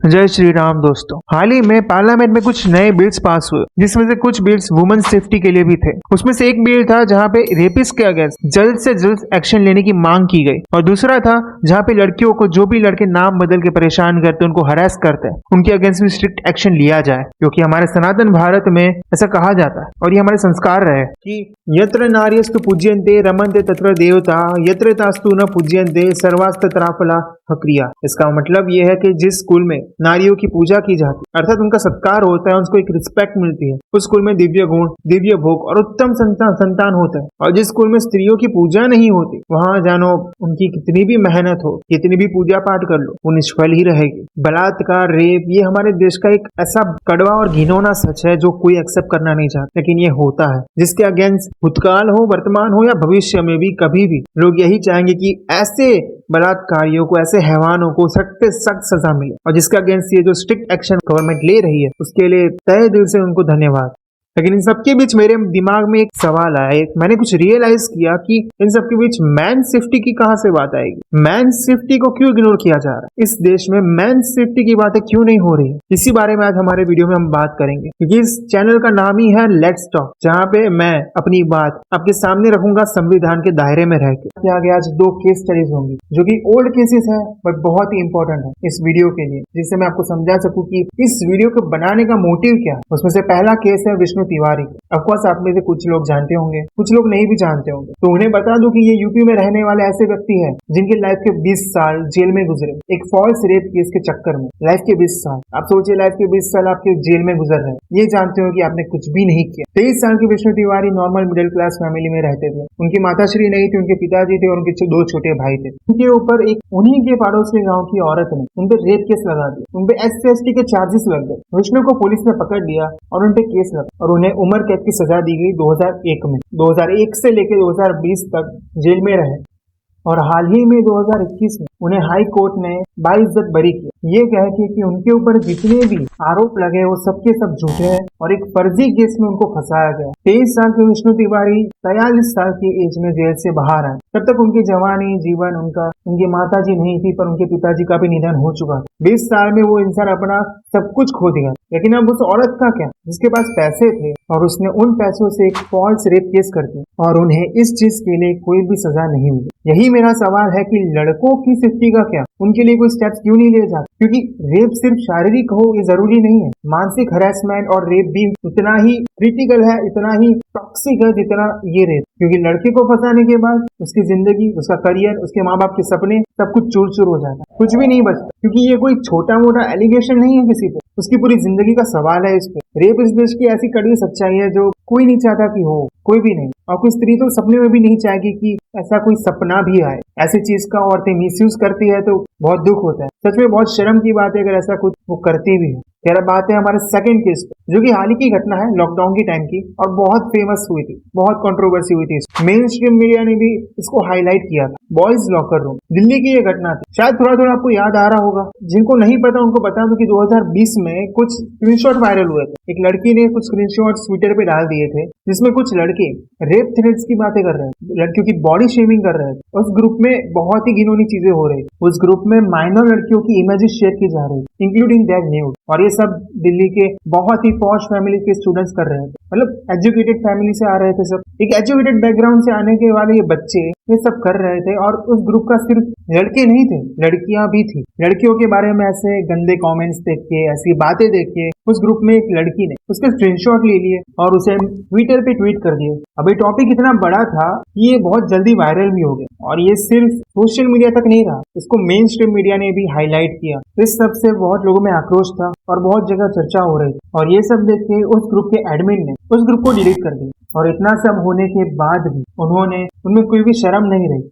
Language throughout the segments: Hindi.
जय श्री राम दोस्तों। हाल ही में पार्लियामेंट में कुछ नए बिल्स पास हुए, जिसमें से कुछ बिल्स वुमेन सेफ्टी के लिए भी थे। उसमें से एक बिल था जहां पे रेपिस्ट के अगेंस्ट जल्द से जल्द एक्शन लेने की मांग की गई, और दूसरा था जहां पे लड़कियों को जो भी लड़के नाम बदल के परेशान करते हैं, उनको हरास करते हैं, उनके अगेंस्ट भी स्ट्रिक्ट एक्शन लिया जाए। क्योंकि हमारे सनातन भारत में ऐसा कहा जाता है और ये हमारे संस्कार रहे कि यत्र नार्यस्तु पूज्यन्ते रमन्ते तत्र देवता यत्र तास्तु न पूज्यन्ते सर्वास्तत्राफला हक्रिया। इसका मतलब यह है कि जिस स्कूल में नारियों की पूजा की जाती है, अर्थात उनका सत्कार होता है, उनको एक रिस्पेक्ट मिलती है, उस स्कूल में दिव्य गुण, दिव्य भोग और उत्तम संतान होता है। और जिस स्कूल में स्त्रियों की पूजा नहीं होती, वहां जानो उनकी कितनी भी मेहनत हो, कितनी भी पूजा पाठ कर लो, वो निष्फल ही रहेगी। बलात्कार, रेप, ये हमारे देश का एक ऐसा कड़वा और घिनौना सच है जो कोई एक्सेप्ट करना नहीं चाहता, लेकिन ये होता है, जिसके अगेंस्ट भूतकाल हो, वर्तमान हो या भविष्य में भी कभी भी लोग यही चाहेंगे कि ऐसे बलात्कारियों को, ऐसे हैवानों को सख्त से सख्त सजा मिले। और जिसका अगेंस्ट ये जो स्ट्रिक्ट एक्शन गवर्नमेंट ले रही है, उसके लिए तहे दिल से उनको धन्यवाद। लेकिन इन सबके बीच मेरे दिमाग में एक सवाल आया, मैंने कुछ रियलाइज किया कि इन सबके बीच मैन सेफ्टी की कहां से बात आएगी। मैन सेफ्टी को क्यों इग्नोर किया जा रहा है? इस देश में मैन सेफ्टी की बातें क्यों नहीं हो रही है? इसी बारे में आज हमारे वीडियो में हम बात करेंगे, क्योंकि इस चैनल का नाम ही है लेट्स टॉक, जहाँ पे मैं अपनी बात आपके सामने रखूंगा संविधान के दायरे में रह के। आगे आज दो केस स्टडीज होंगी जो कि ओल्ड केसेस है, बट बहुत ही इंपॉर्टेंट है इस वीडियो के लिए, जिससे मैं आपको समझा सकूं कि इस वीडियो को बनाने का मोटिव क्या है। उसमें से पहला केस है विष्णु तिवारी। ऑफकोर्स आप में से कुछ लोग जानते होंगे, कुछ लोग नहीं भी जानते होंगे, तो उन्हें बता दूं कि ये यूपी में रहने वाले ऐसे व्यक्ति हैं जिनकी लाइफ के 20 साल जेल में गुजरे एक फॉल्स रेप केस के चक्कर में। लाइफ के 20 साल, आप सोचिए, लाइफ के 20 साल आपके जेल में गुजर रहे हैं, ये जानते हो कि आपने कुछ भी नहीं किया। 23 साल के Vishnu Tiwari normal middle class family में रहते थे। उनकी माताश्री नहीं थी, उनके पिताजी थे और उनके 2 छोटे भाई थे। उनके ऊपर एक उन्हीं के पड़ोस के गाँव की औरत ने उन पर रेप केस लगा दिया, उन पे SC/ST के चार्जेस लग गए। विष्णु को पुलिस ने पकड़ लिया और उन पे केस लगा और उन्हें उम्र कैद की सजा दी गई 2001 में। 2001 से लेकर 2020 तक जेल में रहे और हाल ही में 2021 में उन्हें हाई कोर्ट ने बाइज्जत बरी किया, ये कह के कि उनके ऊपर जितने भी आरोप लगे वो सबके सब झूठे हैं और एक फर्जी केस में उनको फंसाया गया। 23 साल के विष्णु तिवारी 43 साल की एज में जेल से बाहर आए। तब तक उनकी जवानी जीवन उनकी माताजी नहीं थी, पर उनके पिताजी का भी निधन हो चुका था। 20 साल में वो इंसान अपना सब कुछ खो दिया, लेकिन अब उस औरत का क्या जिसके पास पैसे थे और उसने उन पैसों से एक फॉल्स रेप केस कर दिया और उन्हें इस चीज के लिए कोई भी सजा नहीं मिली। यही मेरा सवाल है कि लड़कों की सेफ्टी का क्या, उनके लिए कोई स्टेप्स क्यों नहीं लिए जाते? क्योंकि रेप सिर्फ शारीरिक हो ये जरूरी नहीं है, मानसिक हरासमेंट और रेप भी उतना ही क्रिटिकल है, इतना ही टॉक्सिक है जितना ये रेप। क्योंकि लड़के को फंसाने के बाद उसकी जिंदगी, उसका करियर, उसके माँ बाप के सपने सब कुछ चूर चूर हो जाता है, कुछ भी नहीं बचता। क्योंकि ये कोई छोटा मोटा एलिगेशन नहीं है किसी पे, उसकी पूरी जिंदगी का सवाल है इस पे। रेप इस देश की ऐसी कड़वी सच्चाई है जो कोई नहीं चाहता कि हो, कोई भी नहीं, और कोई स्त्री तो सपने में भी नहीं चाहेगी कि ऐसा कोई सपना भी आए। ऐसी चीज का औरतें मिसयूज करती है तो बहुत दुख होता है। सच में बहुत शर्म की बात है अगर ऐसा कुछ वो करती भी है। खैर बात है हमारे सेकंड केस पे, जो कि हाल ही की घटना है, लॉकडाउन की टाइम की, और बहुत फेमस हुई थी, बहुत कंट्रोवर्सी हुई थी। मेन स्ट्रीम मीडिया ने भी इसको हाईलाइट किया था। बॉयज लॉकर रूम, दिल्ली की ये घटना थी। शायद थोड़ा थोड़ा आपको याद आ रहा होगा, जिनको नहीं पता उनको बता दूं कि 2020 में कुछ स्क्रीनशॉट वायरल हुए थे। एक लड़की ने कुछ स्क्रीनशॉट ट्विटर पे डाल दिए थे, जिसमें कुछ लड़के रेप थ्रेट्स की बातें कर रहे थे, लड़कियों की बॉडी शेमिंग कर रहे थे। उस ग्रुप में बहुत ही घिनौनी चीजें हो रही थी। उस ग्रुप में माइनर लड़कियों की इमेजेस शेयर की जा रही थी, इंक्लूडिंग देयर न्यूड, और ये सब दिल्ली के बहुत ही पॉश फैमिली के स्टूडेंट्स कर रहे थे, मतलब एजुकेटेड फैमिली से आ रहे थे सब। एक एजुकेटेड बैकग्राउंड से आने के वाले ये बच्चे ये सब कर रहे थे, और उस ग्रुप का सिर्फ लड़के नहीं थे, लड़कियां भी थी। लड़कियों के बारे में ऐसे गंदे कमेंट्स देख के, ऐसी बातें देख के उस ग्रुप में एक लड़की ने उसके स्क्रीनशॉट ले लिए और उसे ट्विटर पे ट्वीट कर दिए। अब ये टॉपिक इतना बड़ा था कि ये बहुत जल्दी वायरल भी हो गया, और ये सिर्फ सोशल मीडिया तक नहीं रहा, इसको मेन स्ट्रीम मीडिया ने भी हाईलाइट किया। इस सब से बहुत लोगों में आक्रोश था और बहुत जगह चर्चा हो रही थी, और ये सब देख के उस ग्रुप के एडमिन ने उस ग्रुप को डिलीट कर दिया। और इतना सब होने के बाद भी उनमें कोई भी शर्म नहीं रही।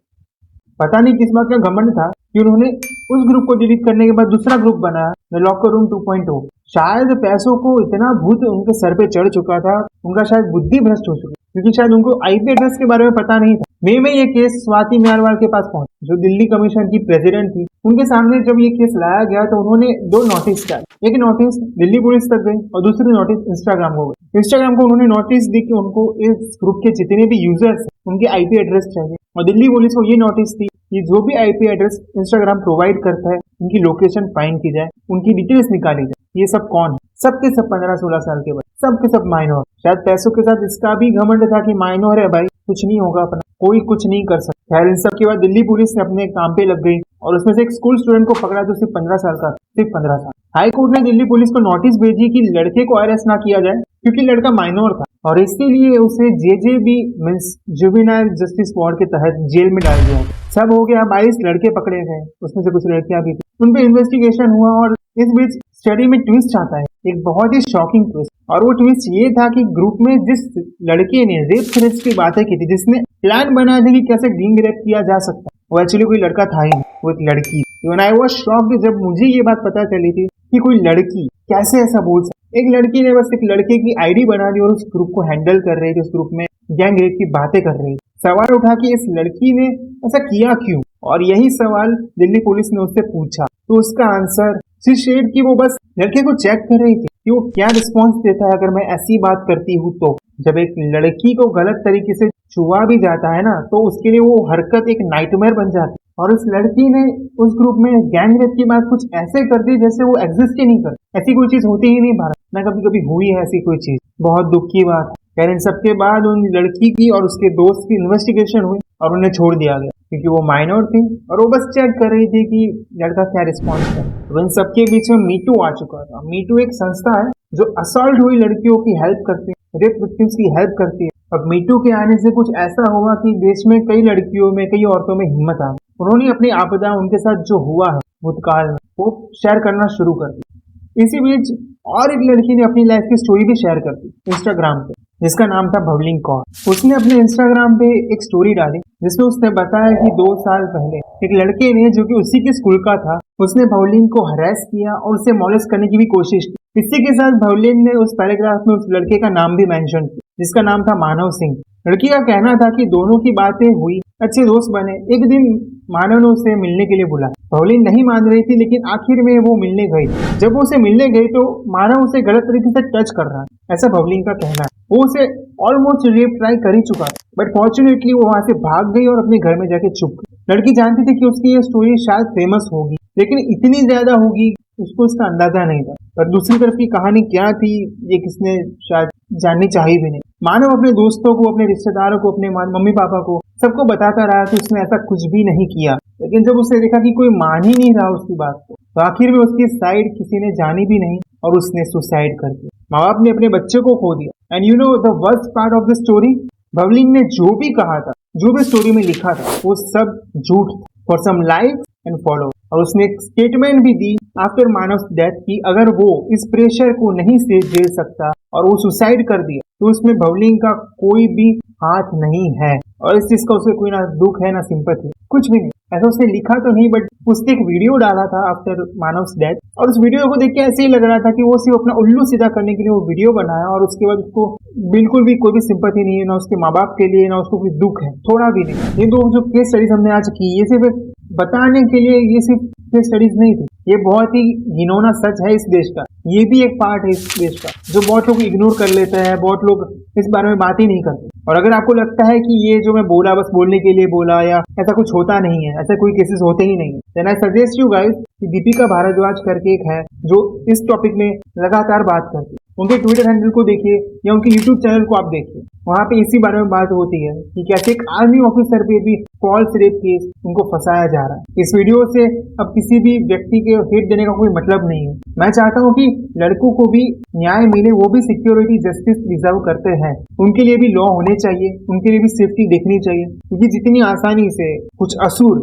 पता नहीं किस बात का घमंड था कि उन्होंने उस ग्रुप को डिलीट करने के बाद दूसरा ग्रुप बनाया, द लॉकर रूम 2.0। शायद पैसों को इतना भूत उनके सर पे चढ़ चुका था, उनका शायद बुद्धि भ्रष्ट हो चुकी, क्योंकि शायद उनको IP एड्रेस के बारे में पता नहीं था। मई में ये केस स्वाति म्यारवाल के पास पहुंचा, जो दिल्ली कमीशन की प्रेसिडेंट थी। उनके सामने जब ये केस लाया गया तो उन्होंने 2 नोटिस किया। एक नोटिस दिल्ली पुलिस तक गई और दूसरी नोटिस इंस्टाग्राम को गई। इंस्टाग्राम को उन्होंने नोटिस दी कि उनको इस ग्रुप के जितने भी यूजर्स उनके IP एड्रेस चाहिए, और दिल्ली पुलिस को ये नोटिस थी कि जो भी आईपी एड्रेस इंस्टाग्राम प्रोवाइड करता है उनकी लोकेशन फाइंड की जाए, उनकी डिटेल्स निकाली जाए। ये सब कौन है? सबके सब 15-16 साल के बच्चे, सबके सब माइनर। शायद पैसों के साथ इसका भी घमंड था कि माइनर है भाई, कुछ नहीं होगा अपना, कोई कुछ नहीं कर सकता। खैर इन सब के बाद दिल्ली पुलिस ने अपने काम पे लग गई और उसमें से एक स्कूल स्टूडेंट को पकड़ा जो सिर्फ 15 साल का, सिर्फ 15 साल। हाई कोर्ट ने दिल्ली पुलिस को नोटिस भेजी कि लड़के को अरेस्ट ना किया जाए क्योंकि लड़का माइनर था और इसीलिए उसे JJB means juvenile justice board के तहत जेल में डाल दिया। सब हो गया, 22 लड़के पकड़े गए, उसमें से कुछ लड़कियां भी थी, उन पे इन्वेस्टिगेशन हुआ। और इस बीच स्टडी में ट्विस्ट आता है, एक बहुत ही शॉकिंग ट्विस्ट, और वो ट्विस्ट ये था कि ग्रुप में जिस लड़के ने रेप थ्रेट्स की बातें की थी, जिसने प्लान बनाया था कि कैसे गैंग रेप किया जा सकता है, वो एक्चुअली कोई लड़का था ही, वो एक लड़की। आई वाज शॉक्ड जब मुझे ये बात पता चली थी कि कोई लड़की कैसे ऐसा बोल सकती। एक लड़की ने बस एक लड़के की आईडी बना दी और उस ग्रुप को हैंडल कर रही थी, उस ग्रुप में गैंग रेप की बातें कर रही थी। सवाल उठा कि इस लड़की ने ऐसा किया क्यों, और यही सवाल दिल्ली पुलिस ने उससे पूछा, तो उसका आंसर शी शेड कि वो बस लड़के को चेक कर रही थी कि वो क्या रिस्पॉन्स देता है अगर मैं ऐसी बात करती हूँ। तो जब एक लड़की को गलत तरीके से छुआ भी जाता है ना, तो उसके लिए वो हरकत एक नाइटमेयर बन जाती है। और उस लड़की ने उस ग्रुप में गैंग रेप की बात कुछ ऐसे कर दी जैसे वो एग्जिस्ट ही नहीं करती, ऐसी कोई चीज होती ही नहीं भारत में, कभी कभी हुई है ऐसी कोई चीज। बहुत दुख की बात है। खैर इन सबके बाद उन लड़की की और उसके दोस्त की इन्वेस्टिगेशन हुई और उन्हें छोड़ दिया गया क्योंकि वो माइनर थी और वो बस चेक कर रही थी कि लड़का क्या रिस्पॉन्स करे। तो इन सबके बीच में मीटू आ चुका था। मीटू एक संस्था है जो असॉल्ट हुई लड़कियों की हेल्प करती है, रेप विक्टिम्स की हेल्प करती है। और मीटू के आने से कुछ ऐसा हुआ कि देश में कई लड़कियों में, कई औरतों में हिम्मत आ गई। उन्होंने अपनी आपदा, उनके साथ जो हुआ है भूतकाल में, वो शेयर करना शुरू कर दी। इसी बीच और एक लड़की ने अपनी लाइफ की स्टोरी भी शेयर कर दी इंस्टाग्राम पे, जिसका नाम था भवलिंग कौर। उसने अपने इंस्टाग्राम पे एक स्टोरी डाली जिसमें उसने बताया कि 2 साल पहले एक लड़के ने, जो कि उसी के स्कूल का था, उसने भवलिंग को हरेस किया और उसे मॉलेस्ट करने की भी कोशिश की। इसी के साथ भवलिंग ने उस पैराग्राफ में उस लड़के का नाम भी मेंशन किया जिसका नाम था मानव सिंह। लड़की का कहना था कि दोनों की बातें हुई, अच्छे दोस्त बने। एक दिन मानव ने उसे मिलने के लिए बुलाया। भवलिन नहीं मान रही थी लेकिन आखिर में वो मिलने गई। जब वो उसे मिलने गई तो मानव उसे गलत तरीके से टच कर रहा है, ऐसा भवलिन का कहना है। वो उसे ऑलमोस्ट रेप ट्राई कर ही चुका, बट फॉर्चुनेटली वो वहां से भाग गई और अपने घर में जाके छुप गई। लड़की जानती थी कि उसकी ये स्टोरी शायद फेमस होगी, लेकिन इतनी ज्यादा होगी उसको इसका अंदाजा नहीं था। पर दूसरी तरफ की कहानी क्या थी ये किसने शायद जाननी चाहिए भी नहीं। मानव अपने दोस्तों को, अपने रिश्तेदारों को, अपने मम्मी पापा को, सबको बताता रहा कि उसने ऐसा कुछ भी नहीं किया। लेकिन जब उसने देखा कि कोई मान ही नहीं रहा उसकी बात को, तो आखिर में उसकी साइड किसी ने जानी भी नहीं और उसने सुसाइड कर दिया। माँ बाप ने अपने बच्चे को खो दिया। And you know the worst part of the story, Bhavleen ने जो भी कहा था, जो भी स्टोरी में लिखा था, वो सब झूठ था for some likes and follow. और उसने एक स्टेटमेंट भी दी आफ्टर मानव डेथ की अगर वो इस प्रेशर को नहीं से झेल सकता और वो सुसाइड कर दिया तो उसमें भवलिन का कोई भी हाथ नहीं है। और इस चीज का उसे कोई ना दुख है ना सिंपैथी, कुछ भी नहीं। ऐसा उसने लिखा तो नहीं, बट उसने एक वीडियो डाला था आफ्टर मानव डेथ, और उस वीडियो को देख के ऐसे ही लग रहा था कि वो सिर्फ अपना उल्लू सीधा करने के लिए वो वीडियो बनाया और उसके बाद उसको बिल्कुल भी कोई भी सिंपैथी नहीं है, ना उसके माँ बाप के लिए, ना उसको कोई दुख है, थोड़ा भी नहीं। ये दो जो केस स्टडीज हमने आज की, ये सिर्फ बताने के लिए, ये सिर्फ केस स्टडीज नहीं थी, ये बहुत ही घिनौना सच है इस देश का। ये भी एक पार्ट है इस देश का जो बहुत लोग इग्नोर कर लेते हैं, बहुत लोग इस बारे में बात ही नहीं करते। और अगर आपको लगता है कि ये जो मैं बोला बस बोलने के लिए बोला या ऐसा कुछ होता नहीं है, ऐसे कोई केसेस होते ही नहीं है, then I suggest you guys कि दीपिका भारद्वाज करके एक है जो इस टॉपिक में लगातार बात करती है, उनके ट्विटर हैंडल को देखिए या उनके यूट्यूब चैनल को आप देखिए, वहाँ पे इसी बारे में बात होती है कि कैसे एक आर्मी ऑफिसर पे भी फॉल्स रेप केस उनको फंसाया जा रहा है। इस वीडियो से अब किसी भी व्यक्ति के हेट देने का कोई मतलब नहीं है। मैं चाहता हूँ कि लड़कों को भी न्याय मिले, वो भी सिक्योरिटी जस्टिस डिजर्व करते हैं, उनके लिए भी लॉ होने चाहिए, उनके लिए भी सेफ्टी देखनी चाहिए। क्योंकि जितनी आसानी से कुछ असुर,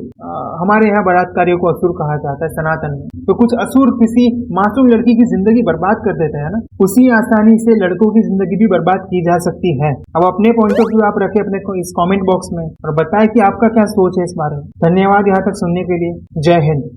हमारे यहाँ बलात्कारियों को असुर कहा जाता है सनातन में, तो कुछ असुर किसी मासूम लड़की की जिंदगी बर्बाद कर देते हैं ना, उसी आसानी से लड़कों की जिंदगी भी बर्बाद की जा सकती है। अब अपने पॉइंट ऑफ व्यू आप रखें अपने इस कमेंट बॉक्स में और बताएं कि आपका क्या सोच है इस बारे में। धन्यवाद यहाँ तक सुनने के लिए। जय हिंद।